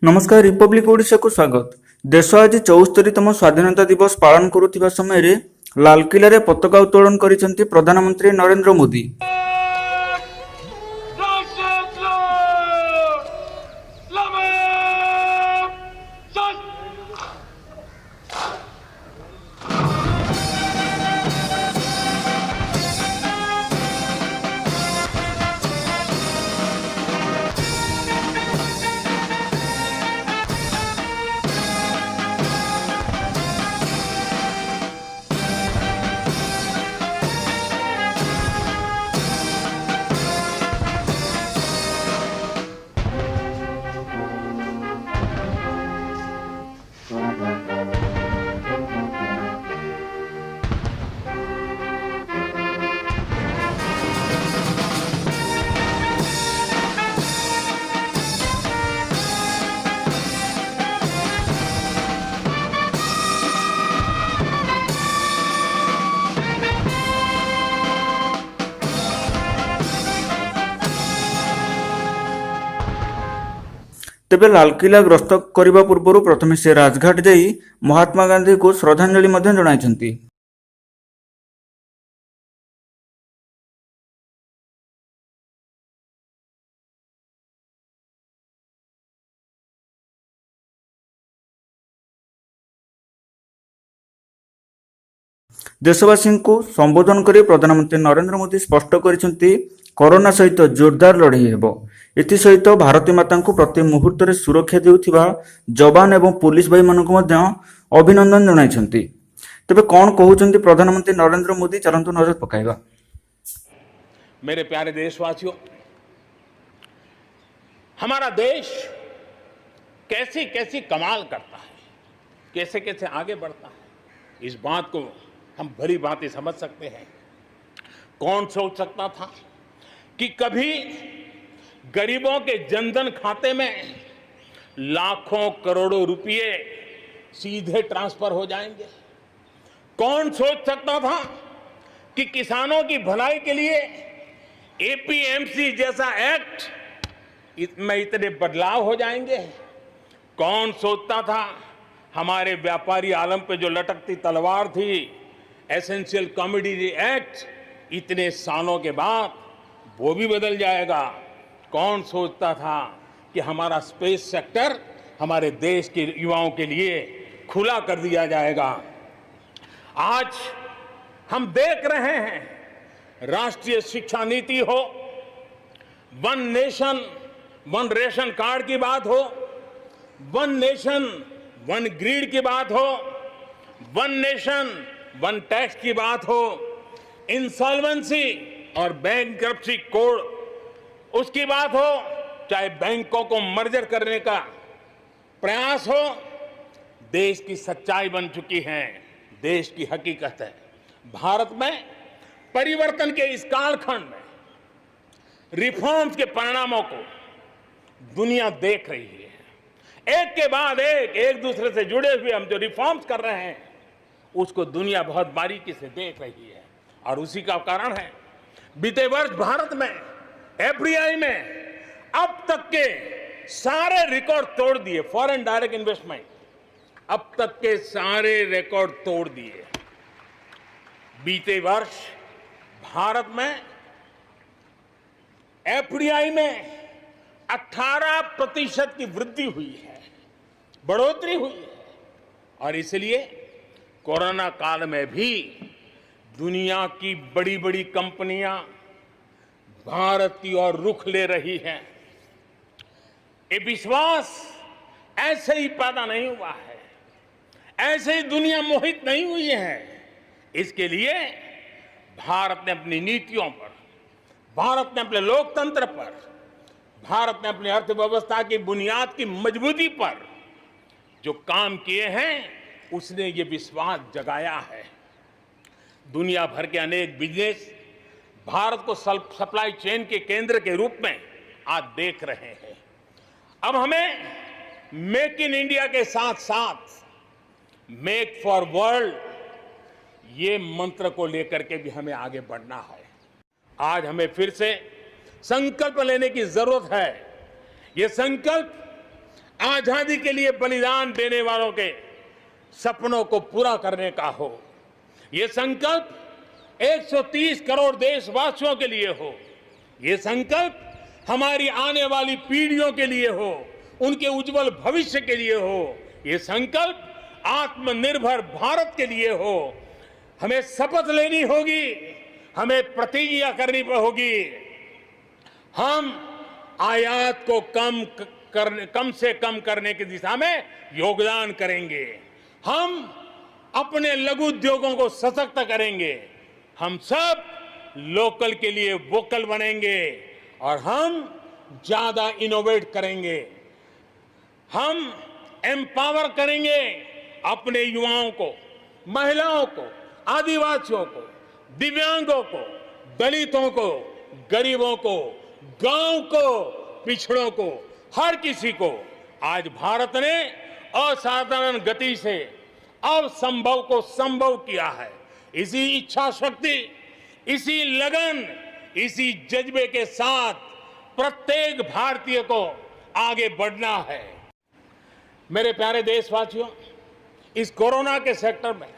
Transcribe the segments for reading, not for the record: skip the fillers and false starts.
नमस्कार रिपब्लिक ओडिशा को स्वागत। देश आज 74तम स्वाधीनता दिवस पालन करुथिबा समय रे लालकिला रे पताका उत्तोलन करिसेंती प्रधानमंत्री नरेंद्र मोदी। तेबे लालकिला गस्त करने पूर्व प्रथम से राजघाट जाई महात्मा गांधी को श्रद्धांजलि जनाइछंती। देशवासी को संबोधन कर प्रधानमंत्री नरेंद्र मोदी स्पष्ट करिसेंती कोरोना सहित जोरदार लड़ाई हेबो। एथि सहित भारती माता को प्रति मुहूर्त में सुरक्षा देउथिबा जवान एवं पुलिस भाई मानक मध्य अभिनंदन जनाइछंती। तेबे कौन कहउछंती प्रधानमंत्री नरेंद्र मोदी, चलंतु नजर पकाइबा। मेरे प्यारे देशवासियों, हमारा देश कैसी कैसी कमाल करता है, कैसे कैसे आगे बढ़ता है, इस बात को हम भली भांति समझ सकते हैं। कौन सोच सकता था कि कभी गरीबों के जनधन खाते में लाखों करोड़ों रुपए सीधे ट्रांसफर हो जाएंगे। कौन सोच सकता था कि किसानों की भलाई के लिए एपीएमसी जैसा एक्ट में इतने बदलाव हो जाएंगे। कौन सोचता था हमारे व्यापारी आलम पे जो लटकती तलवार थी, एसेंशियल कमोडिटी एक्ट, इतने सालों के बाद वो भी बदल जाएगा। कौन सोचता था कि हमारा स्पेस सेक्टर हमारे देश के युवाओं के लिए खुला कर दिया जाएगा। आज हम देख रहे हैं, राष्ट्रीय शिक्षा नीति हो, one nation one ration card की बात हो, वन नेशन वन ग्रिड की बात हो, वन नेशन वन टैक्स की बात हो, इंसॉल्वेंसी और बैंकरप्सी कोड उसकी बात हो, चाहे बैंकों को मर्जर करने का प्रयास हो, देश की सच्चाई बन चुकी है, देश की हकीकत है। भारत में परिवर्तन के इस कालखंड में रिफॉर्म्स के परिणामों को दुनिया देख रही है। एक के बाद एक दूसरे से जुड़े हुए हम जो रिफॉर्म्स कर रहे हैं, उसको दुनिया बहुत बारीकी से देख रही है। और उसी का कारण है, बीते वर्ष भारत में एफडीआई में अब तक के सारे रिकॉर्ड तोड़ दिए। फॉरेन डायरेक्ट इन्वेस्टमेंट अब तक के सारे रिकॉर्ड तोड़ दिए। बीते वर्ष भारत में एफडीआई में 18% की वृद्धि हुई है, बढ़ोतरी हुई है। और इसलिए कोरोना काल में भी दुनिया की बड़ी बड़ी कंपनियां भारत की ओर रुख ले रही हैं। ये विश्वास ऐसे ही पैदा नहीं हुआ है, ऐसे ही दुनिया मोहित नहीं हुई है। इसके लिए भारत ने अपनी नीतियों पर, भारत ने अपने लोकतंत्र पर, भारत ने अपनी अर्थव्यवस्था की बुनियाद की मजबूती पर जो काम किए हैं, उसने ये विश्वास जगाया है। दुनिया भर के अनेक बिजनेस भारत को सप्लाई चेन के केंद्र के रूप में आज देख रहे हैं। अब हमें मेक इन इंडिया के साथ साथ मेक फॉर वर्ल्ड, ये मंत्र को लेकर के भी हमें आगे बढ़ना है। आज हमें फिर से संकल्प लेने की जरूरत है। ये संकल्प आजादी के लिए बलिदान देने वालों के सपनों को पूरा करने का हो। ये संकल्प 130 करोड़ देशवासियों के लिए हो। ये संकल्प हमारी आने वाली पीढ़ियों के लिए हो, उनके उज्जवल भविष्य के लिए हो। ये संकल्प आत्मनिर्भर भारत के लिए हो। हमें शपथ लेनी होगी, हमें प्रतिज्ञा करनी होगी। हम आयात को कम से कम करने की दिशा में योगदान करेंगे। हम अपने लघु उद्योगों को सशक्त करेंगे। हम सब लोकल के लिए वोकल बनेंगे और हम ज्यादा इनोवेट करेंगे। हम एम्पावर करेंगे अपने युवाओं को, महिलाओं को, आदिवासियों को, दिव्यांगों को, दलितों को, गरीबों को, गांव को, पिछड़ों को, हर किसी को। आज भारत ने असाधारण गति से असंभव को संभव किया है। इसी इच्छा शक्ति, इसी लगन, इसी जज्बे के साथ प्रत्येक भारतीय को आगे बढ़ना है। मेरे प्यारे देशवासियों, इस कोरोना के सेक्टर में,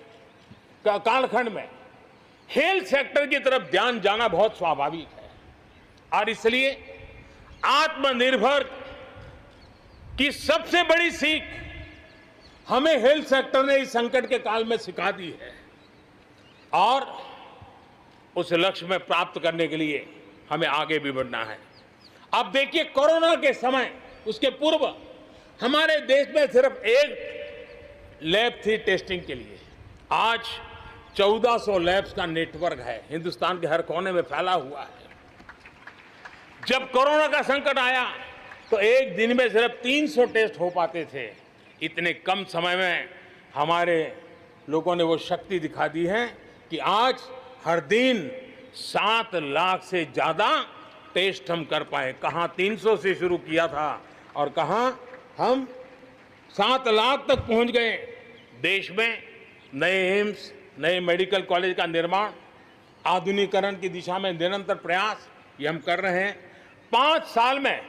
कालखंड में हेल्थ सेक्टर की तरफ ध्यान जाना बहुत स्वाभाविक है और इसलिए आत्मनिर्भर की सबसे बड़ी सीख हमें हेल्थ सेक्टर ने इस संकट के काल में सिखा दी है और उस लक्ष्य में प्राप्त करने के लिए हमें आगे भी बढ़ना है। अब देखिए, कोरोना के समय, उसके पूर्व हमारे देश में सिर्फ एक लैब थी टेस्टिंग के लिए। आज 1400 लैब्स का नेटवर्क है, हिंदुस्तान के हर कोने में फैला हुआ है। जब कोरोना का संकट आया तो एक दिन में सिर्फ 300 टेस्ट हो पाते थे। इतने कम समय में हमारे लोगों ने वो शक्ति दिखा दी है कि आज हर दिन 7 लाख से ज्यादा टेस्ट हम कर पाए। कहाँ 300 से शुरू किया था और कहाँ हम 7 लाख तक पहुंच गए। देश में नए एम्स, नए मेडिकल कॉलेज का निर्माण, आधुनिकीकरण की दिशा में निरंतर प्रयास ये हम कर रहे हैं। 5 साल में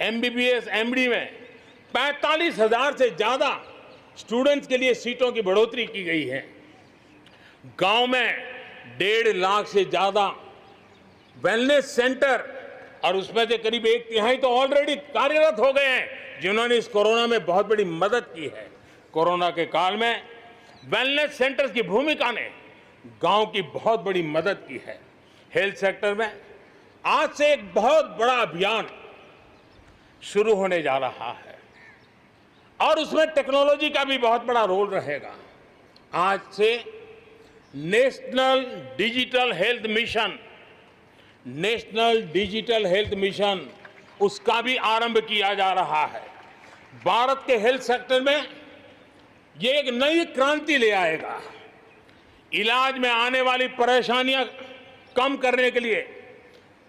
MBBS, MD में 45,000 से ज्यादा स्टूडेंट्स के लिए सीटों की बढ़ोतरी की गई है। गांव में 1.5 लाख से ज्यादा वेलनेस सेंटर और उसमें से करीब 1/3 तो ऑलरेडी कार्यरत हो गए हैं, जिन्होंने इस कोरोना में बहुत बड़ी मदद की है। कोरोना के काल में वेलनेस सेंटर्स की भूमिका ने गांव की बहुत बड़ी मदद की है। हेल्थ सेक्टर में आज से एक बहुत बड़ा अभियान शुरू होने जा रहा है और उसमें टेक्नोलॉजी का भी बहुत बड़ा रोल रहेगा। आज से नेशनल डिजिटल हेल्थ मिशन उसका भी आरंभ किया जा रहा है। भारत के हेल्थ सेक्टर में ये एक नई क्रांति ले आएगा। इलाज में आने वाली परेशानियां कम करने के लिए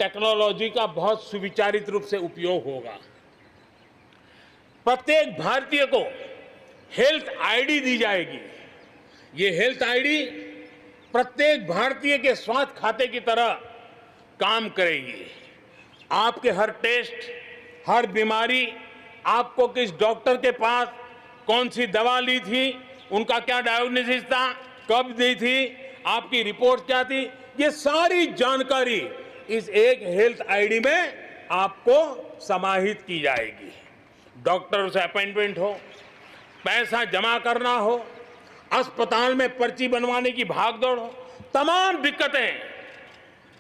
टेक्नोलॉजी का बहुत सुविचारित रूप से उपयोग होगा। प्रत्येक भारतीय को हेल्थ आईडी दी जाएगी। ये हेल्थ आईडी प्रत्येक भारतीय के स्वास्थ्य खाते की तरह काम करेगी। आपके हर टेस्ट, हर बीमारी, आपको किस डॉक्टर के पास कौन सी दवा ली थी, उनका क्या डायग्नोसिस था, कब दी थी, आपकी रिपोर्ट क्या थी, ये सारी जानकारी इस एक हेल्थ आईडी में आपको समाहित की जाएगी। डॉक्टर से अपॉइंटमेंट हो, पैसा जमा करना हो, अस्पताल में पर्ची बनवाने की भागदौड़ हो, तमाम दिक्कतें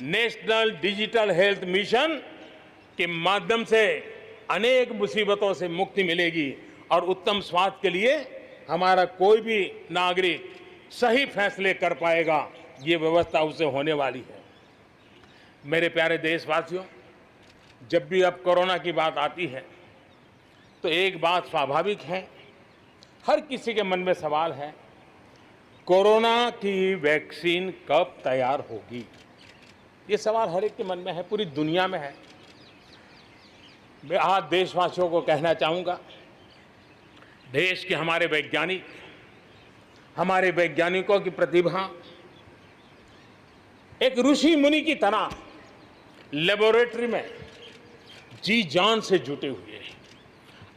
नेशनल डिजिटल हेल्थ मिशन के माध्यम से अनेक मुसीबतों से मुक्ति मिलेगी और उत्तम स्वास्थ्य के लिए हमारा कोई भी नागरिक सही फैसले कर पाएगा। ये व्यवस्था उसे होने वाली है। मेरे प्यारे देशवासियों, जब भी अब कोरोना की बात आती है तो एक बात स्वाभाविक है, हर किसी के मन में सवाल है, कोरोना की वैक्सीन कब तैयार होगी? ये सवाल हर एक के मन में है, पूरी दुनिया में है। मैं आज देशवासियों को कहना चाहूंगा, देश के हमारे वैज्ञानिकों की प्रतिभा एक ऋषि मुनि की तरह लेबोरेटरी में जी जान से जुटे हुए हैं।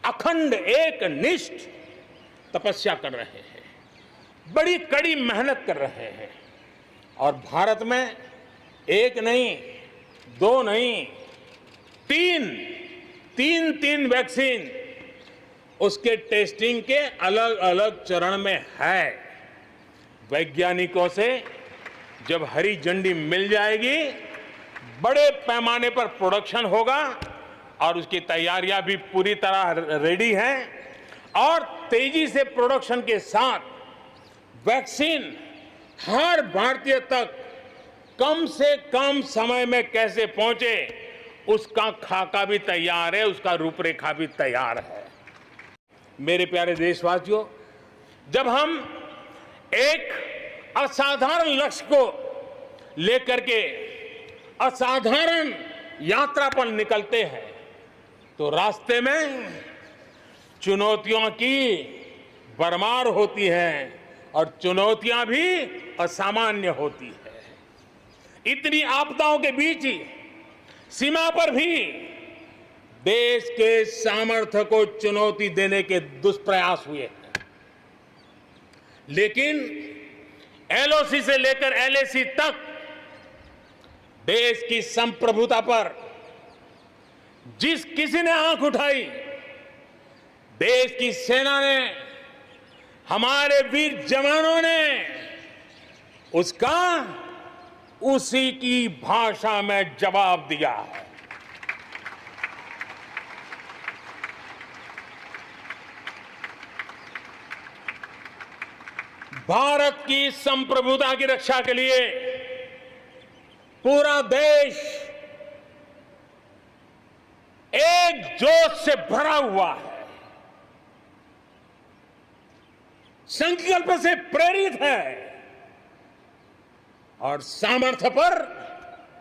अखंड एक निष्ठ तपस्या कर रहे हैं, बड़ी कड़ी मेहनत कर रहे हैं। और भारत में एक नहीं, दो नहीं, तीन वैक्सीन उसके टेस्टिंग के अलग अलग चरण में है। वैज्ञानिकों से जब हरी झंडी मिल जाएगी, बड़े पैमाने पर प्रोडक्शन होगा और उसकी तैयारियां भी पूरी तरह रेडी हैं। और तेजी से प्रोडक्शन के साथ वैक्सीन हर भारतीय तक कम से कम समय में कैसे पहुंचे, उसका खाका भी तैयार है, उसका रूपरेखा भी तैयार है। मेरे प्यारे देशवासियों, जब हम एक असाधारण लक्ष्य को लेकर के असाधारण यात्रा पर निकलते हैं, तो रास्ते में चुनौतियों की भरमार होती है और चुनौतियां भी असामान्य होती है। इतनी आपदाओं के बीच ही सीमा पर भी देश के सामर्थ्य को चुनौती देने के दुष्प्रयास हुए हैं। लेकिन एलओसी से लेकर एलएसी तक देश की संप्रभुता पर जिस किसी ने आंख उठाई, देश की सेना ने, हमारे वीर जवानों ने उसका उसी की भाषा में जवाब दिया है। भारत की संप्रभुता की रक्षा के लिए पूरा देश एक जोश से भरा हुआ है, संकल्प से प्रेरित है और सामर्थ्य पर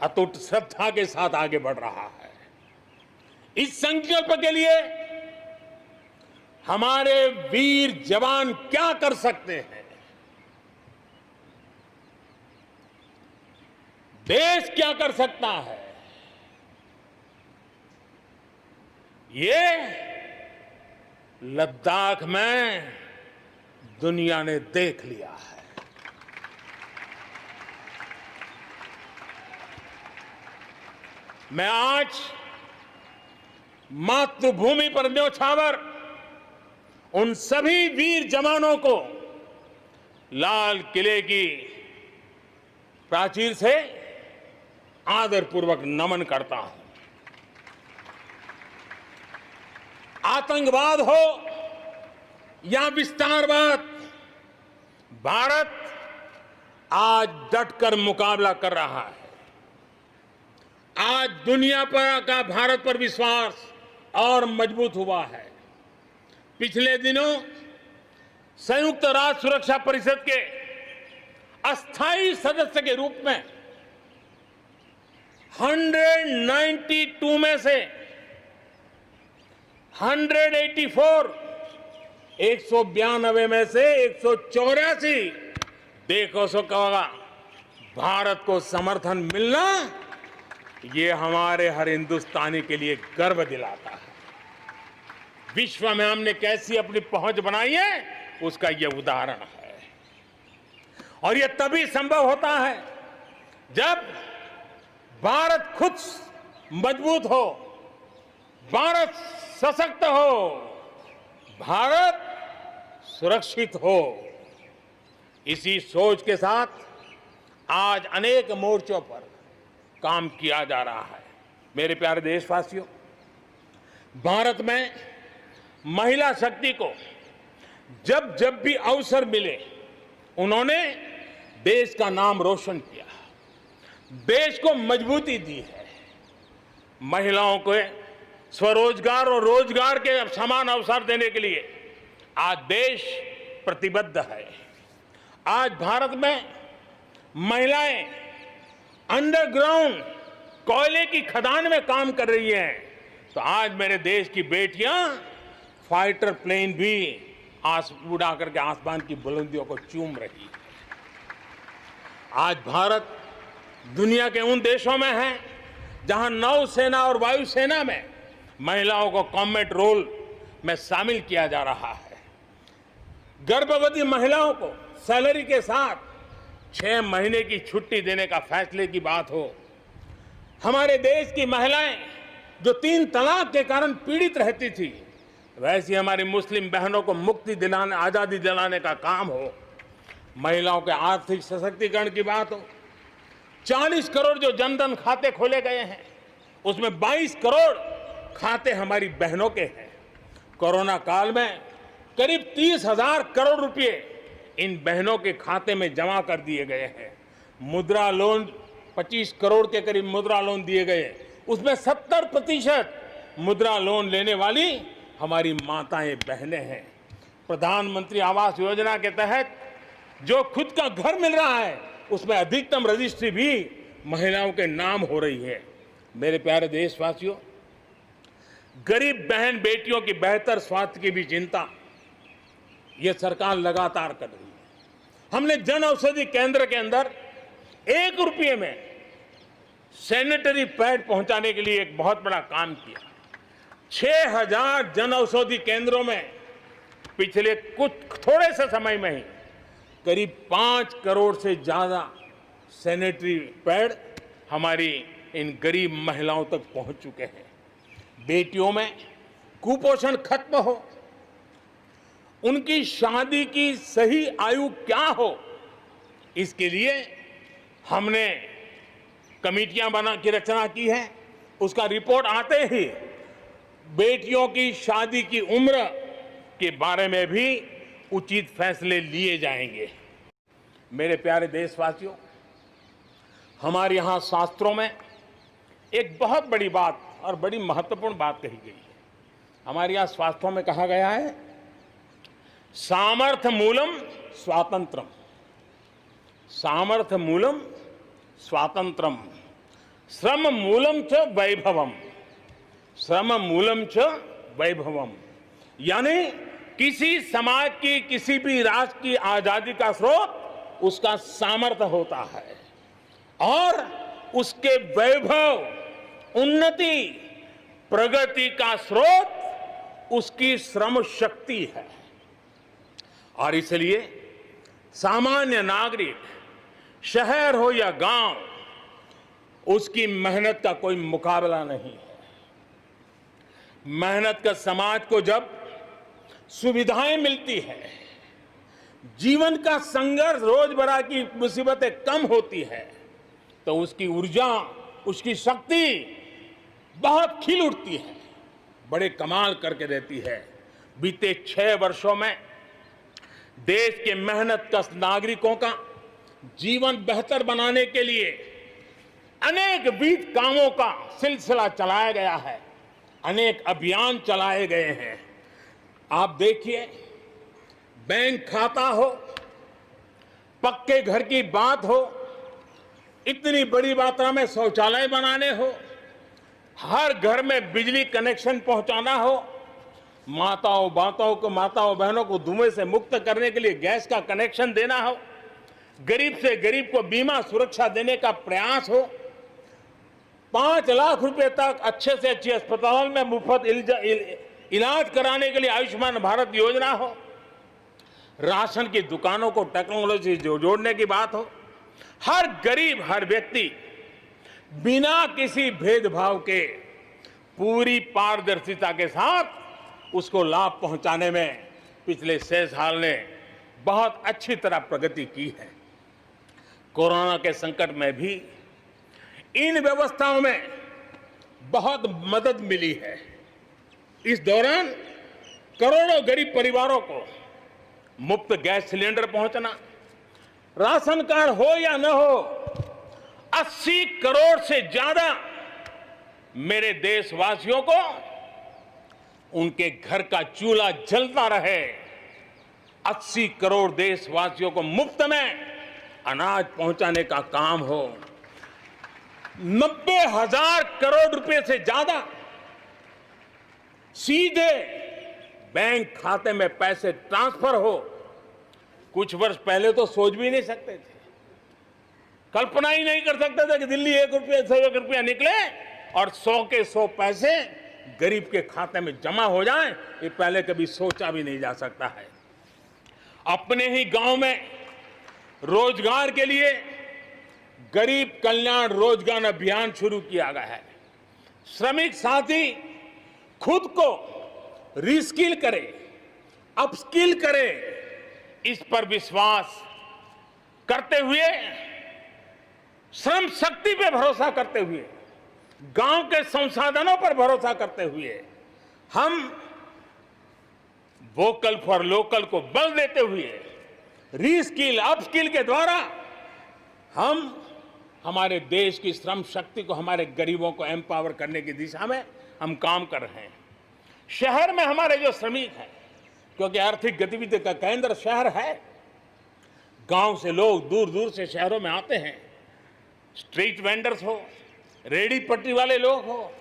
अटूट श्रद्धा के साथ आगे बढ़ रहा है। इस संकल्प के लिए हमारे वीर जवान क्या कर सकते हैं, देश क्या कर सकता है, ये लद्दाख में दुनिया ने देख लिया है। मैं आज मातृभूमि पर न्योछावर उन सभी वीर जवानों को लाल किले की प्राचीर से आदरपूर्वक नमन करता हूं। आतंकवाद हो या विस्तारवाद, भारत आज डटकर मुकाबला कर रहा है। आज दुनिया पर का भारत पर विश्वास और मजबूत हुआ है। पिछले दिनों संयुक्त राष्ट्र सुरक्षा परिषद के अस्थायी सदस्य के रूप में 192 में से 192 में से 184 देखो सो कहोगा भारत को समर्थन मिलना, ये हमारे हर हिंदुस्तानी के लिए गर्व दिलाता है। विश्व में हमने कैसी अपनी पहुंच बनाई है, उसका यह उदाहरण है। और यह तभी संभव होता है जब भारत खुद मजबूत हो, भारत सशक्त हो, भारत सुरक्षित हो। इसी सोच के साथ आज अनेक मोर्चों पर काम किया जा रहा है। मेरे प्यारे देशवासियों, भारत में महिला शक्ति को जब जब भी अवसर मिले, उन्होंने देश का नाम रोशन किया, देश को मजबूती दी है। महिलाओं को स्वरोजगार और रोजगार के समान अवसर देने के लिए आज देश प्रतिबद्ध है। आज भारत में महिलाएं अंडरग्राउंड कोयले की खदान में काम कर रही हैं, तो आज मेरे देश की बेटियां फाइटर प्लेन भी उड़ा करके आसमान की बुलंदियों को चूम रही है। आज भारत दुनिया के उन देशों में है जहां नौसेना और वायुसेना में महिलाओं को कॉम्बैट रोल में शामिल किया जा रहा है। गर्भवती महिलाओं को सैलरी के साथ 6 महीने की छुट्टी देने का फैसले की बात हो, हमारे देश की महिलाएं जो 3 तलाक के कारण पीड़ित रहती थी, वैसी हमारी मुस्लिम बहनों को मुक्ति दिलाने, आजादी दिलाने का काम हो, महिलाओं के आर्थिक सशक्तिकरण की बात हो, 40 करोड़ जो जनधन खाते खोले गए हैं, उसमें 22 करोड़ खाते हमारी बहनों के हैं। कोरोना काल में करीब 30,000 करोड़ रुपए इन बहनों के खाते में जमा कर दिए गए हैं। मुद्रा लोन 25 करोड़ के करीब मुद्रा लोन दिए गए, उसमें 70% मुद्रा लोन लेने वाली हमारी माताएं बहनें हैं। प्रधानमंत्री आवास योजना के तहत जो खुद का घर मिल रहा है, उसमें अधिकतम रजिस्ट्री भी महिलाओं के नाम हो रही है। मेरे प्यारे देशवासियों, गरीब बहन बेटियों की बेहतर स्वास्थ्य की भी चिंता ये सरकार लगातार कर रही है। हमने जन औषधि केंद्र के अंदर 1 रुपये में सैनिटरी पैड पहुंचाने के लिए एक बहुत बड़ा काम किया। 6,000 जन औषधि केंद्रों में पिछले कुछ थोड़े से समय में ही करीब 5 करोड़ से ज्यादा सैनिटरी पैड हमारी इन गरीब महिलाओं तक पहुंच चुके हैं। बेटियों में कुपोषण खत्म हो, उनकी शादी की सही आयु क्या हो, इसके लिए हमने कमेटियां बना की रचना की है। उसका रिपोर्ट आते ही बेटियों की शादी की उम्र के बारे में भी उचित फैसले लिए जाएंगे। मेरे प्यारे देशवासियों, हमारे यहाँ शास्त्रों में एक बहुत बड़ी बात और बड़ी महत्वपूर्ण बात कही गई है। हमारे यहाँ शास्त्रों में कहा गया है, सामर्थ्य मूलम स्वातंत्रम, सामर्थ्य मूलम स्वातंत्रम, श्रम मूलम च वैभवम, श्रम मूलम च वैभवम। यानी किसी समाज की, किसी भी राष्ट्र की आजादी का स्रोत उसका सामर्थ्य होता है और उसके वैभव, उन्नति, प्रगति का स्रोत उसकी श्रम शक्ति है। और इसलिए सामान्य नागरिक, शहर हो या गांव, उसकी मेहनत का कोई मुकाबला नहीं है। मेहनत का समाज को जब सुविधाएं मिलती है, जीवन का संघर्ष, रोजमर्रा की मुसीबतें कम होती है, तो उसकी ऊर्जा, उसकी शक्ति बहुत खिल उठती है, बड़े कमाल करके देती है। बीते 6 वर्षों में देश के मेहनतकश नागरिकों का जीवन बेहतर बनाने के लिए अनेक विविध कामों का सिलसिला चलाया गया है, अनेक अभियान चलाए गए हैं। आप देखिए, बैंक खाता हो, पक्के घर की बात हो, इतनी बड़ी मात्रा में शौचालय बनाने हो, हर घर में बिजली कनेक्शन पहुंचाना हो, माताओं बहनों को धुएं से मुक्त करने के लिए गैस का कनेक्शन देना हो, गरीब से गरीब को बीमा सुरक्षा देने का प्रयास हो, 5 लाख रुपए तक अच्छे से अच्छे अस्पताल में मुफ्त इलाज कराने के लिए आयुष्मान भारत योजना हो, राशन की दुकानों को टेक्नोलॉजी से जोड़ने की बात हो, हर गरीब, हर व्यक्ति बिना किसी भेदभाव के पूरी पारदर्शिता के साथ उसको लाभ पहुंचाने में पिछले 6 साल ने बहुत अच्छी तरह प्रगति की है। कोरोना के संकट में भी इन व्यवस्थाओं में बहुत मदद मिली है। इस दौरान करोड़ों गरीब परिवारों को मुफ्त गैस सिलेंडर पहुंचना, राशन कार्ड हो या न हो, 80 करोड़ से ज्यादा मेरे देशवासियों को उनके घर का चूल्हा जलता रहे, 80 करोड़ देशवासियों को मुफ्त में अनाज पहुंचाने का काम हो, 90,000 करोड़ रुपए से ज्यादा सीधे बैंक खाते में पैसे ट्रांसफर हो। कुछ वर्ष पहले तो सोच भी नहीं सकते थे, कल्पना ही नहीं कर सकते थे कि दिल्ली 1 रुपया निकले और 100 के 100 पैसे गरीब के खाते में जमा हो जाए, ये पहले कभी सोचा भी नहीं जा सकता है। अपने ही गांव में रोजगार के लिए गरीब कल्याण रोजगार अभियान शुरू किया गया है। श्रमिक साथी खुद को रीस्किल करे, अपस्किल करे, इस पर विश्वास करते हुए, श्रम शक्ति पे भरोसा करते हुए, गांव के संसाधनों पर भरोसा करते हुए, हम वोकल फॉर लोकल को बल देते हुए, रीस्किल अपस्किल के द्वारा हम हमारे देश की श्रम शक्ति को, हमारे गरीबों को एम्पावर करने की दिशा में हम काम कर रहे हैं। शहर में हमारे जो श्रमिक हैं, क्योंकि आर्थिक गतिविधि का केंद्र शहर है, गांव से लोग दूर दूर से शहरों में आते हैं। स्ट्रीट वेंडर्स हो, रेडी पटरी वाले लोग हो,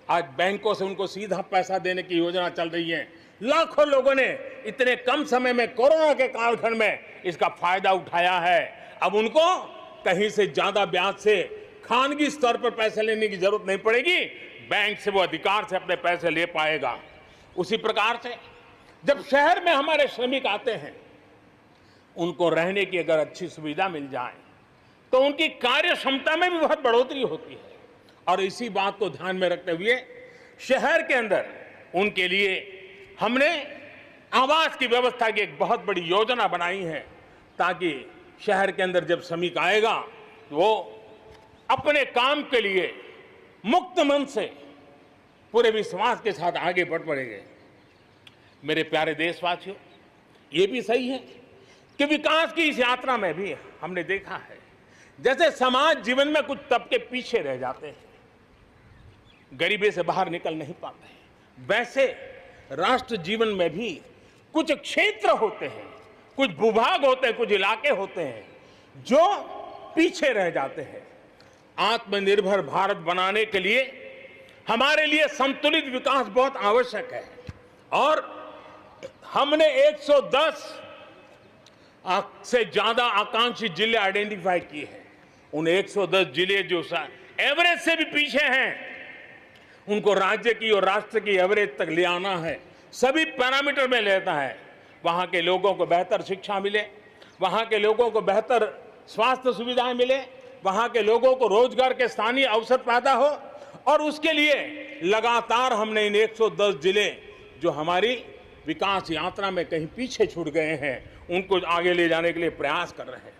आज बैंकों से उनको सीधा पैसा देने की योजना चल रही है। लाखों लोगों ने इतने कम समय में, कोरोना के कालखंड में इसका फायदा उठाया है। अब उनको कहीं से ज्यादा ब्याज से खानगी स्तर पर पैसे लेने की जरूरत नहीं पड़ेगी, बैंक से वो अधिकार से अपने पैसे ले पाएगा। उसी प्रकार से जब शहर में हमारे श्रमिक आते हैं, उनको रहने की अगर अच्छी सुविधा मिल जाए तो उनकी कार्य क्षमता में भी बहुत बढ़ोतरी होती है। और इसी बात को ध्यान में रखते हुए शहर के अंदर उनके लिए हमने आवास की व्यवस्था की एक बहुत बड़ी योजना बनाई है, ताकि शहर के अंदर जब श्रमिक आएगा तो वो अपने काम के लिए मुक्त मन से, पूरे विश्वास के साथ आगे बढ़ पड़ेंगे। मेरे प्यारे देशवासियों, ये भी सही है कि विकास की इस यात्रा में भी हमने देखा है, जैसे समाज जीवन में कुछ तबके पीछे रह जाते हैं, गरीबी से बाहर निकल नहीं पाते हैं, वैसे राष्ट्र जीवन में भी कुछ क्षेत्र होते हैं, कुछ भूभाग होते हैं, कुछ इलाके होते हैं जो पीछे रह जाते हैं। आत्मनिर्भर भारत बनाने के लिए हमारे लिए संतुलित विकास बहुत आवश्यक है। और हमने 110 से ज्यादा आकांक्षी जिले आइडेंटिफाई किए हैं। उन 110 जिले जो एवरेज से भी पीछे हैं, उनको राज्य की और राष्ट्र की एवरेज तक ले आना है। सभी पैरामीटर में लेता है। वहां के लोगों को बेहतर शिक्षा मिले, वहां के लोगों को बेहतर स्वास्थ्य सुविधाएं मिले, वहां के लोगों को रोजगार के स्थानीय अवसर पैदा हो। और उसके लिए लगातार हमने इन 110 जिले जो हमारी विकास यात्रा में कहीं पीछे छूट गए हैं, उनको आगे ले जाने के लिए प्रयास कर रहे हैं।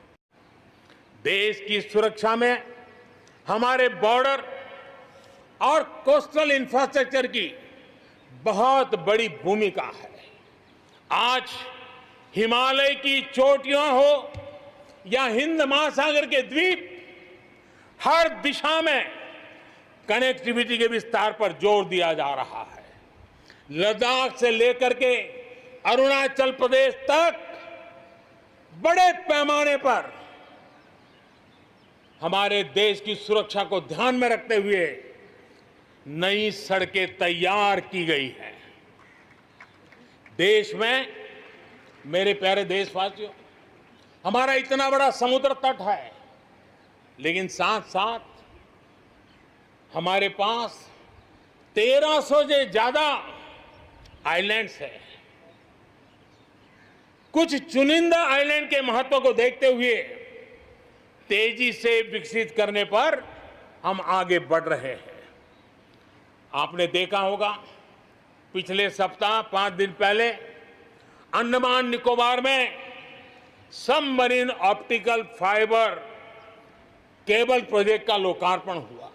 देश की सुरक्षा में हमारे बॉर्डर और कोस्टल इंफ्रास्ट्रक्चर की बहुत बड़ी भूमिका है। आज हिमालय की चोटियां हो या हिंद महासागर के द्वीप, हर दिशा में कनेक्टिविटी के विस्तार पर जोर दिया जा रहा है। लद्दाख से लेकर के अरुणाचल प्रदेश तक बड़े पैमाने पर हमारे देश की सुरक्षा को ध्यान में रखते हुए नई सड़कें तैयार की गई हैं। देश में, मेरे प्यारे देशवासियों, हमारा इतना बड़ा समुद्र तट है, लेकिन साथ साथ हमारे पास 1300 से ज्यादा आइलैंड्स हैं। कुछ चुनिंदा आइलैंड के महत्व को देखते हुए तेजी से विकसित करने पर हम आगे बढ़ रहे हैं। आपने देखा होगा, पिछले सप्ताह 5 दिन पहले अंडमान निकोबार में submarine optical fibre cable project का लोकार्पण हुआ।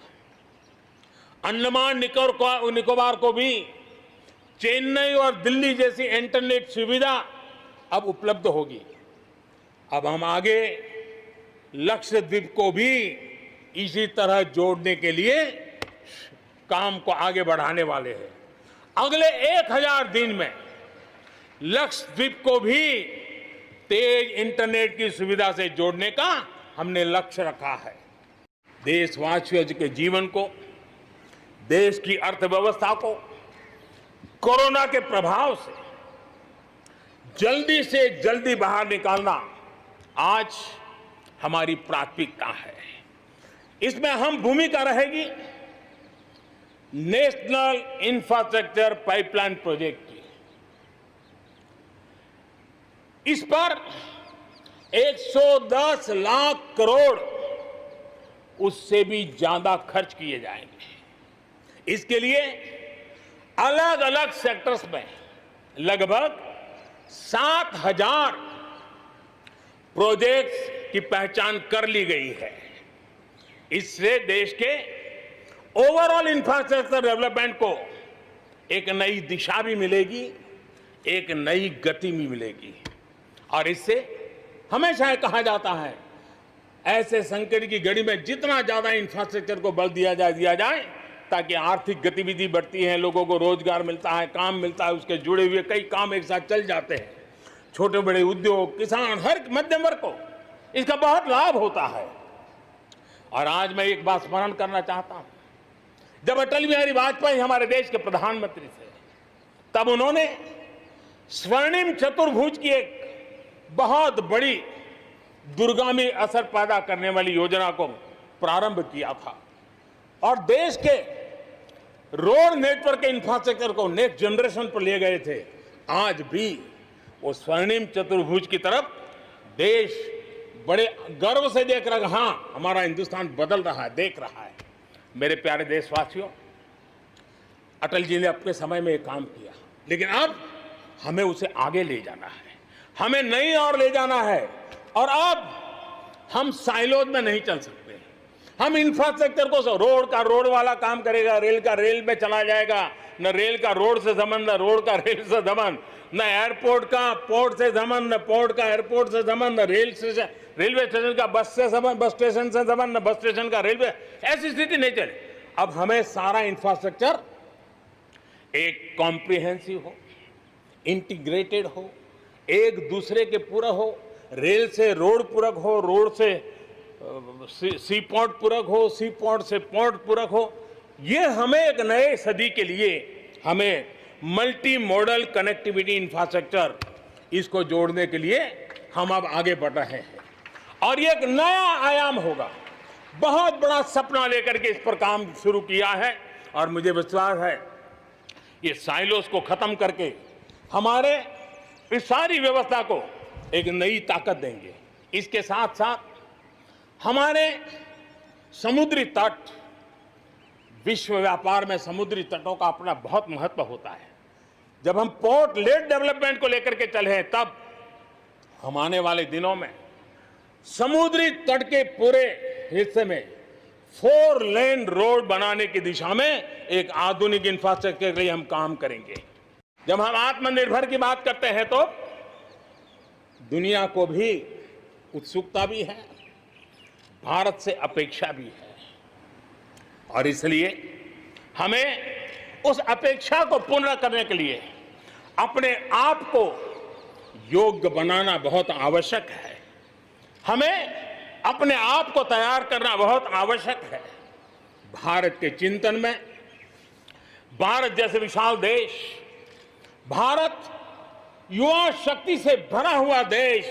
अंडमान निकोबार को भी चेन्नई और दिल्ली जैसी इंटरनेट सुविधा अब उपलब्ध होगी। अब हम आगे लक्षद्वीप को भी इसी तरह जोड़ने के लिए काम को आगे बढ़ाने वाले हैं। अगले 1000 दिन में लक्षद्वीप को भी तेज इंटरनेट की सुविधा से जोड़ने का हमने लक्ष्य रखा है। देशवासियों के जीवन को, देश की अर्थव्यवस्था को कोरोना के प्रभाव से जल्दी बाहर निकालना आज हमारी प्राथमिकता है। इसमें अहम भूमिका रहेगी नेशनल इंफ्रास्ट्रक्चर पाइपलाइन प्रोजेक्ट की। इस पर 110 लाख करोड़ उससे भी ज्यादा खर्च किए जाएंगे। इसके लिए अलग अलग सेक्टर्स में लगभग 7,000 प्रोजेक्ट्स की पहचान कर ली गई है। इससे देश के ओवरऑल इंफ्रास्ट्रक्चर डेवलपमेंट को एक नई दिशा भी मिलेगी, एक नई गति भी मिलेगी। और इससे हमेशा कहा जाता है, ऐसे संकट की घड़ी में जितना ज्यादा इंफ्रास्ट्रक्चर को बल दिया जाए ताकि आर्थिक गतिविधि बढ़ती है, लोगों को रोजगार मिलता है, काम मिलता है, उसके जुड़े हुए कई काम एक साथ चल जाते हैं। छोटे बड़े उद्योग, किसान, हर मध्यम वर्ग को इसका बहुत लाभ होता है। और आज मैं एक बात स्मरण करना चाहता हूं, जब अटल बिहारी वाजपेयी हमारे देश के प्रधानमंत्री थे, तब उन्होंने स्वर्णिम चतुर्भुज की एक बहुत बड़ी दूरगामी असर पैदा करने वाली योजना को प्रारंभ किया था और देश के रोड नेटवर्क के इंफ्रास्ट्रक्चर को नेक्स्ट जनरेशन पर ले गए थे। आज भी वो स्वर्णिम चतुर्भुज की तरफ देश बड़े गर्व से देख रहा है। हाँ, हमारा हिंदुस्तान बदल रहा है, देख रहा है। मेरे प्यारे देशवासियों, अटल जी ने अपने समय में एक काम किया, लेकिन अब हमें उसे आगे ले जाना है, हमें नई ओर ले जाना है। और अब हम साइलोज में नहीं चल सकते। हम इंफ्रास्ट्रक्चर को, रोड का रोड वाला काम करेगा, रेल का रेल में चला जाएगा, न रेल का रोड से संबंध, न रोड का रेल से संबंध, न एयरपोर्ट का पोर्ट से संबंध, न पोर्ट का एयरपोर्ट से संबंध, न रेलवे स्टेशन का बस से संबंध, बस स्टेशन से संबंध, न बस स्टेशन का रेलवे। ऐसी स्थिति नहीं चले। अब हमें सारा इंफ्रास्ट्रक्चर एक कॉम्प्रिहेंसिव हो, इंटीग्रेटेड हो, एक दूसरे के पूरक हो, रेल से रोड पूरक हो, रोड से सी पोर्ट पूरक हो, सी पोर्ट से पोर्ट पूरक हो। ये हमें एक नए सदी के लिए हमें मल्टी मॉडल कनेक्टिविटी इंफ्रास्ट्रक्चर, इसको जोड़ने के लिए हम अब आगे बढ़ रहे हैं और ये एक नया आयाम होगा। बहुत बड़ा सपना लेकर के इस पर काम शुरू किया है और मुझे विश्वास है ये साइलोस को खत्म करके हमारे इस सारी व्यवस्था को एक नई ताकत देंगे। इसके साथ साथ हमारे समुद्री तट, विश्व व्यापार में समुद्री तटों का अपना बहुत महत्व होता है। जब हम पोर्ट लेड डेवलपमेंट को लेकर के चले हैं, तब हम आने वाले दिनों में समुद्री तट के पूरे हिस्से में 4 लेन रोड बनाने की दिशा में एक आधुनिक इंफ्रास्ट्रक्चर के लिए हम काम करेंगे। जब हम आत्मनिर्भर की बात करते हैं तो दुनिया को भी उत्सुकता भी है, भारत से अपेक्षा भी है और इसलिए हमें उस अपेक्षा को पूर्ण करने के लिए अपने आप को योग्य बनाना बहुत आवश्यक है। हमें अपने आप को तैयार करना बहुत आवश्यक है। भारत के चिंतन में भारत जैसे विशाल देश, भारत युवा शक्ति से भरा हुआ देश,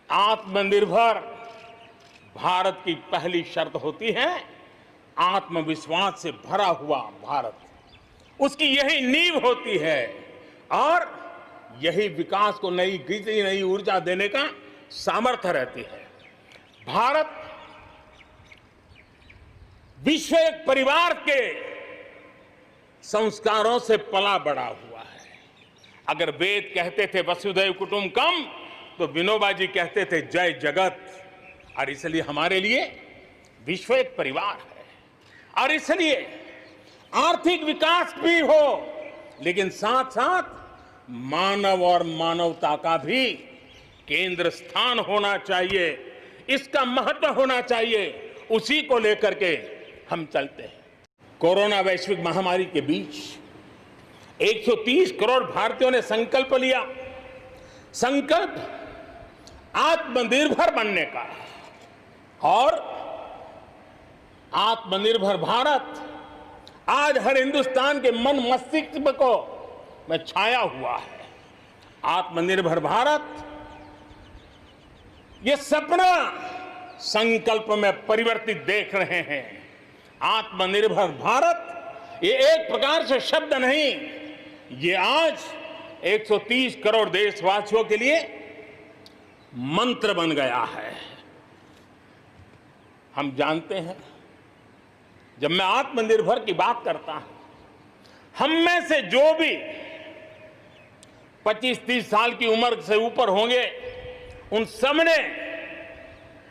आत्मनिर्भर भारत की पहली शर्त होती है आत्मविश्वास से भरा हुआ भारत। उसकी यही नींव होती है और यही विकास को नई गति, नई ऊर्जा देने का सामर्थ्य रहती है। भारत विश्व एक परिवार के संस्कारों से पला बड़ा हुआ है। अगर वेद कहते थे वसुधैव कुटुंबकम, तो विनोबा जी कहते थे जय जगत। और इसलिए हमारे लिए विश्व एक परिवार है और इसलिए आर्थिक विकास भी हो, लेकिन साथ साथ मानव और मानवता का भी केंद्र स्थान होना चाहिए, इसका महत्व होना चाहिए। उसी को लेकर के हम चलते हैं। कोरोना वैश्विक महामारी के बीच 130 करोड़ भारतीयों ने संकल्प लिया, संकल्प आत्मनिर्भर बनने का। और आत्मनिर्भर भारत आज हर हिंदुस्तान के मन मस्तिष्क को में छाया हुआ है। आत्मनिर्भर भारत ये सपना संकल्प में परिवर्तित देख रहे हैं। आत्मनिर्भर भारत ये एक प्रकार से शब्द नहीं, ये आज 130 करोड़ देशवासियों के लिए मंत्र बन गया है। हम जानते हैं, जब मैं आत्मनिर्भर की बात करता हूं, हम में से जो भी 25-30 साल की उम्र से ऊपर होंगे, उन सब ने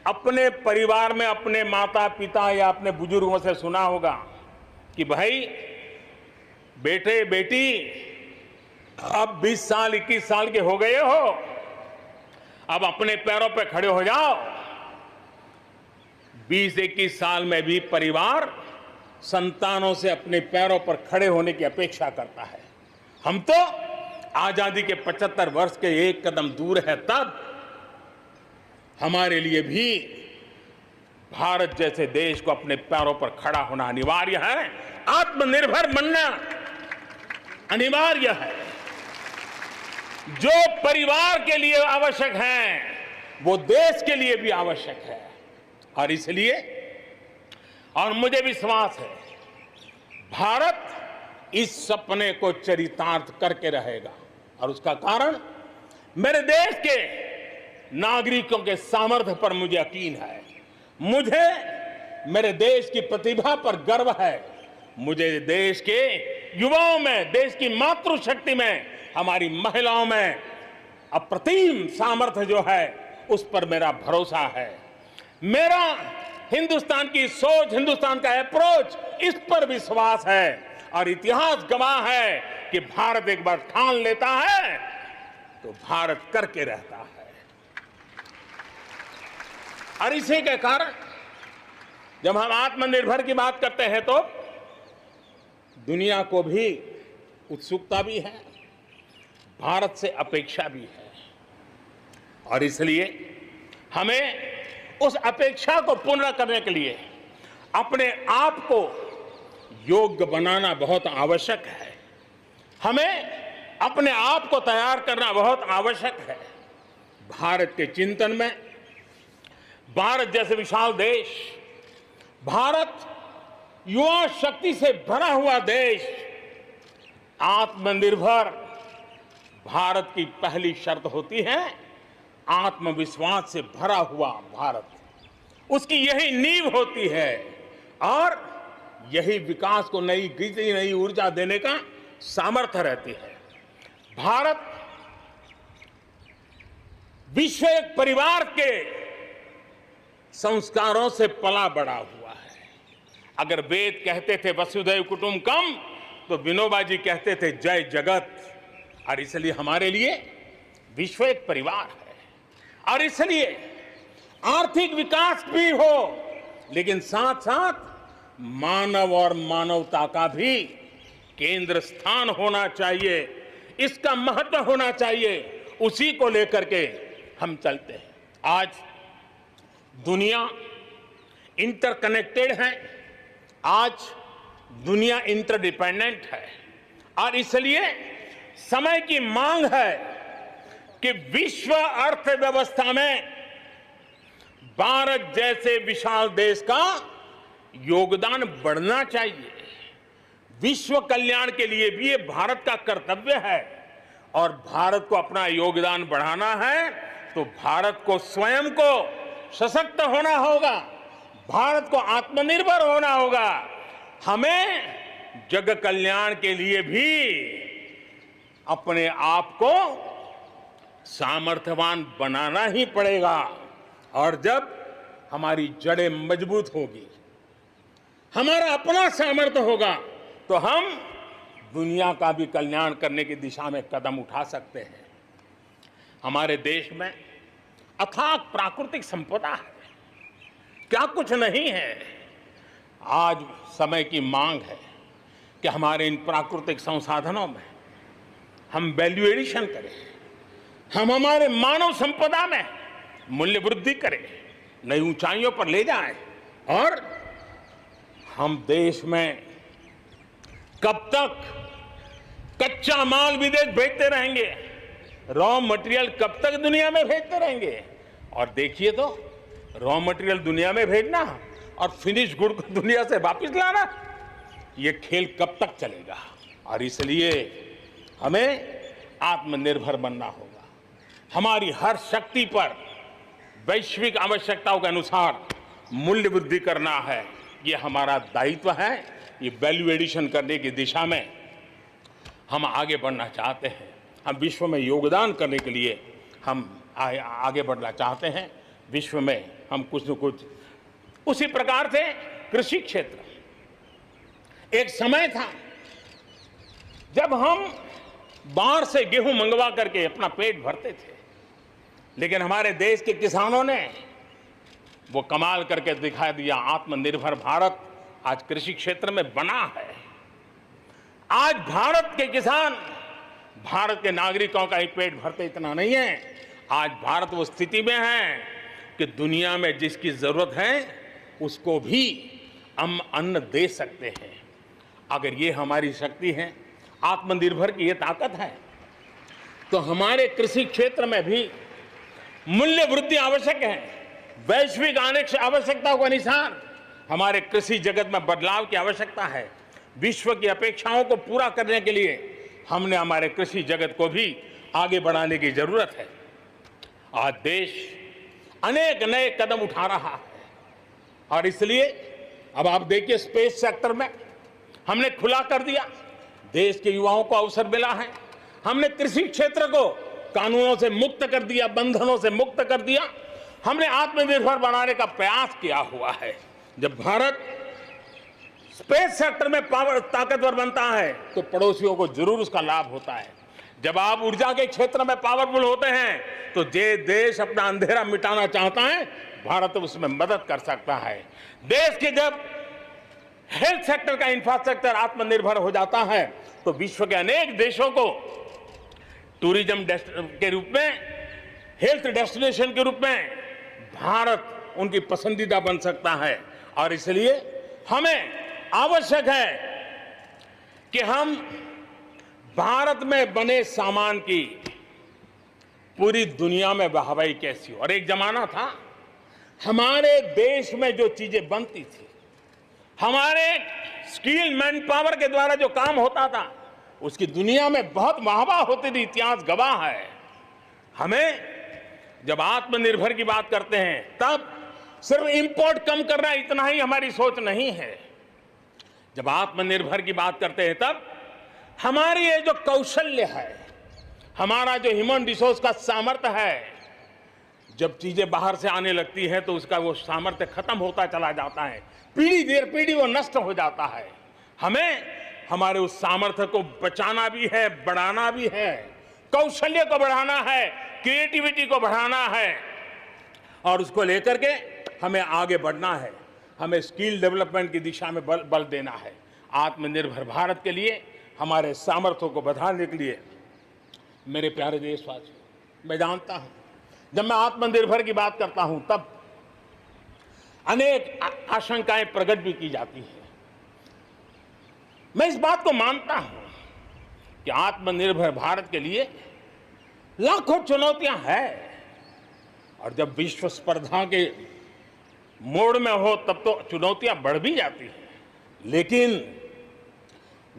अपने परिवार में अपने माता पिता या अपने बुजुर्गों से सुना होगा कि भाई बेटे बेटी अब 20 साल 21 साल के हो गए हो, अब अपने पैरों पे खड़े हो जाओ। 20-21 साल में भी परिवार संतानों से अपने पैरों पर खड़े होने की अपेक्षा करता है। हम तो आजादी के 75 वर्ष के एक कदम दूर है, तब हमारे लिए भी भारत जैसे देश को अपने पैरों पर खड़ा होना अनिवार्य है, आत्मनिर्भर बनना अनिवार्य है। जो परिवार के लिए आवश्यक है वो देश के लिए भी आवश्यक है। और इसलिए, और मुझे विश्वास है, भारत इस सपने को चरितार्थ करके रहेगा। और उसका कारण मेरे देश के नागरिकों के सामर्थ्य पर मुझे यकीन है, मुझे मेरे देश की प्रतिभा पर गर्व है, मुझे देश के युवाओं में, देश की मातृशक्ति में, हमारी महिलाओं में अप्रतिम सामर्थ्य जो है उस पर मेरा भरोसा है। मेरा हिंदुस्तान की सोच, हिंदुस्तान का अप्रोच, इस पर विश्वास है। और इतिहास गवाह है कि भारत एक बार ठान लेता है तो भारत करके रहता है। और इसी के कारण जब हम आत्मनिर्भर की बात करते हैं तो दुनिया को भी उत्सुकता भी है, भारत से अपेक्षा भी है। और इसलिए हमें उस अपेक्षा को पूर्ण करने के लिए अपने आप को योग्य बनाना बहुत आवश्यक है। हमें अपने आप को तैयार करना बहुत आवश्यक है। भारत के चिंतन में, भारत जैसे विशाल देश, भारत युवा शक्ति से भरा हुआ देश, आत्मनिर्भर भारत की पहली शर्त होती है आत्मविश्वास से भरा हुआ भारत। उसकी यही नींव होती है और यही विकास को नई गति, नई ऊर्जा देने का सामर्थ्य रहती है। भारत विश्व एक परिवार के संस्कारों से पला बड़ा हुआ है। अगर वेद कहते थे वसुधैव कुटुंबकम, तो विनोबा जी कहते थे जय जगत। और इसलिए हमारे लिए विश्व एक परिवार है। और इसलिए आर्थिक विकास भी हो, लेकिन साथ साथ मानव और मानवता का भी केंद्र स्थान होना चाहिए, इसका महत्व होना चाहिए। उसी को लेकर के हम चलते हैं। आज दुनिया इंटरकनेक्टेड है, आज दुनिया इंटरडिपेंडेंट है। और इसलिए समय की मांग है कि विश्व अर्थव्यवस्था में भारत जैसे विशाल देश का योगदान बढ़ना चाहिए। विश्व कल्याण के लिए भी ये भारत का कर्तव्य है। और भारत को अपना योगदान बढ़ाना है तो भारत को स्वयं को सशक्त होना होगा, भारत को आत्मनिर्भर होना होगा। हमें जग कल्याण के लिए भी अपने आप को सामर्थ्यवान बनाना ही पड़ेगा। और जब हमारी जड़ें मजबूत होगी, हमारा अपना सामर्थ्य होगा, तो हम दुनिया का भी कल्याण करने की दिशा में कदम उठा सकते हैं। हमारे देश में अथाक प्राकृतिक संपदा है, क्या कुछ नहीं है। आज समय की मांग है कि हमारे इन प्राकृतिक संसाधनों में हम वैल्यू एडिशन करें, हम हमारे मानव संपदा में मूल्य वृद्धि करें, नई ऊंचाइयों पर ले जाएं। और हम देश में कब तक कच्चा माल विदेश भेजते रहेंगे, रॉ मटेरियल कब तक दुनिया में भेजते रहेंगे। और देखिए तो रॉ मटेरियल दुनिया में भेजना और फिनिश गुड को दुनिया से वापस लाना, ये खेल कब तक चलेगा। और इसलिए हमें आत्मनिर्भर बनना होगा। हमारी हर शक्ति पर वैश्विक आवश्यकताओं के अनुसार मूल्य वृद्धि करना है, ये हमारा दायित्व है। ये वैल्यू एडिशन करने की दिशा में हम आगे बढ़ना चाहते हैं। हम विश्व में योगदान करने के लिए हम आगे बढ़ना चाहते हैं। विश्व में हम कुछ न कुछ उसी प्रकार से कृषि क्षेत्र, एक समय था जब हम बाहर से गेहूं मंगवा करके अपना पेट भरते थे, लेकिन हमारे देश के किसानों ने वो कमाल करके दिखा दिया। आत्मनिर्भर भारत आज कृषि क्षेत्र में बना है। आज भारत के किसान, भारत के नागरिकों का ही पेट भरते इतना नहीं है। आज भारत वो स्थिति में है कि दुनिया में जिसकी जरूरत है उसको भी हम अन्न दे सकते हैं। अगर ये हमारी शक्ति है, आत्मनिर्भर की ये ताकत है, तो हमारे कृषि क्षेत्र में भी मूल्य वृद्धि आवश्यक है। वैश्विक आवश्यकताओं के अनुसार हमारे कृषि जगत में बदलाव की आवश्यकता है। विश्व की अपेक्षाओं को पूरा करने के लिए हमने हमारे कृषि जगत को भी आगे बढ़ाने की जरूरत है। आज देश अनेक नए कदम उठा रहा है और इसलिए अब आप देखिए, स्पेस सेक्टर में हमने खुला कर दिया। देश के युवाओं को अवसर मिला है। हमने कृषि क्षेत्र को कानूनों से मुक्त कर दिया, बंधनों से मुक्त कर दिया। हमने आत्मनिर्भर बनाने का प्रयास किया हुआ है। जब भारत स्पेस सेक्टर में ताकतवर बनता है तो पड़ोसियों को जरूर उसका लाभ होता है। जब आप ऊर्जा के क्षेत्र में पावरफुल होते हैं तो जे देश अपना अंधेरा मिटाना चाहता है, भारत उसमें मदद कर सकता है। देश के जब हेल्थ सेक्टर का इंफ्रास्ट्रक्चर आत्मनिर्भर हो जाता है तो विश्व के अनेक देशों को टूरिज्म के रूप में, हेल्थ डेस्टिनेशन के रूप में भारत उनकी पसंदीदा बन सकता है। और इसलिए हमें आवश्यक है कि हम भारत में बने सामान की पूरी दुनिया में वाहवाही कैसी हो। और एक जमाना था हमारे देश में जो चीजें बनती थी, हमारे स्किल मैन पावर के द्वारा जो काम होता था, उसकी दुनिया में बहुत वाहवाह होती थी। इतिहास गवाह है। हमें जब आत्मनिर्भर की बात करते हैं तब सिर्फ इंपोर्ट कम करना इतना ही हमारी सोच नहीं है। जब आत्मनिर्भर की बात करते हैं तब हमारी ये जो कौशल्य है, हमारा जो ह्यूमन रिसोर्स का सामर्थ्य है, जब चीजें बाहर से आने लगती हैं तो उसका वो सामर्थ्य खत्म होता चला जाता है। पीढ़ी दर पीढ़ी वो नष्ट हो जाता है। हमें हमारे उस सामर्थ्य को बचाना भी है, बढ़ाना भी है, कौशल्य को बढ़ाना है, क्रिएटिविटी को बढ़ाना है और उसको लेकर के हमें आगे बढ़ना है। हमें स्किल डेवलपमेंट की दिशा में बल देना है। आत्मनिर्भर भारत के लिए, हमारे सामर्थ्य को बढ़ाने के लिए, मेरे प्यारे देशवासियों, मैं जानता हूं जब मैं आत्मनिर्भर की बात करता हूं तब अनेक आशंकाएं प्रकट भी की जाती हैं। मैं इस बात को मानता हूं कि आत्मनिर्भर भारत के लिए लाखों चुनौतियां हैं और जब विश्व स्पर्धा के मोड़ में हो तब तो चुनौतियां बढ़ भी जाती हैं। लेकिन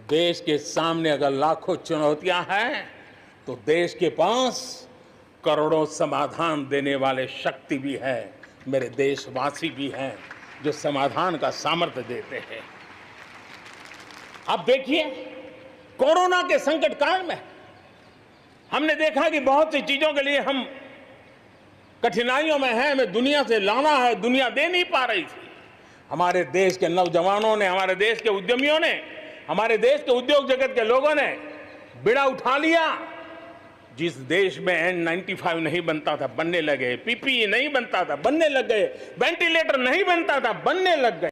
देश के सामने अगर लाखों चुनौतियां हैं तो देश के पास करोड़ों समाधान देने वाले शक्ति भी है, मेरे देशवासी भी हैं जो समाधान का सामर्थ्य देते हैं। आप देखिए, कोरोना के संकट काल में हमने देखा कि बहुत सी चीजों के लिए हम कठिनाइयों में हैं, हमें दुनिया से लाना है, दुनिया दे नहीं पा रही थी। हमारे देश के नौजवानों ने, हमारे देश के उद्यमियों ने, हमारे देश के उद्योग जगत के लोगों ने बिड़ा उठा लिया। जिस देश में N95 नहीं बनता था बनने लगे, PPE नहीं बनता था बनने लग गए, वेंटिलेटर नहीं बनता था बनने लग गए।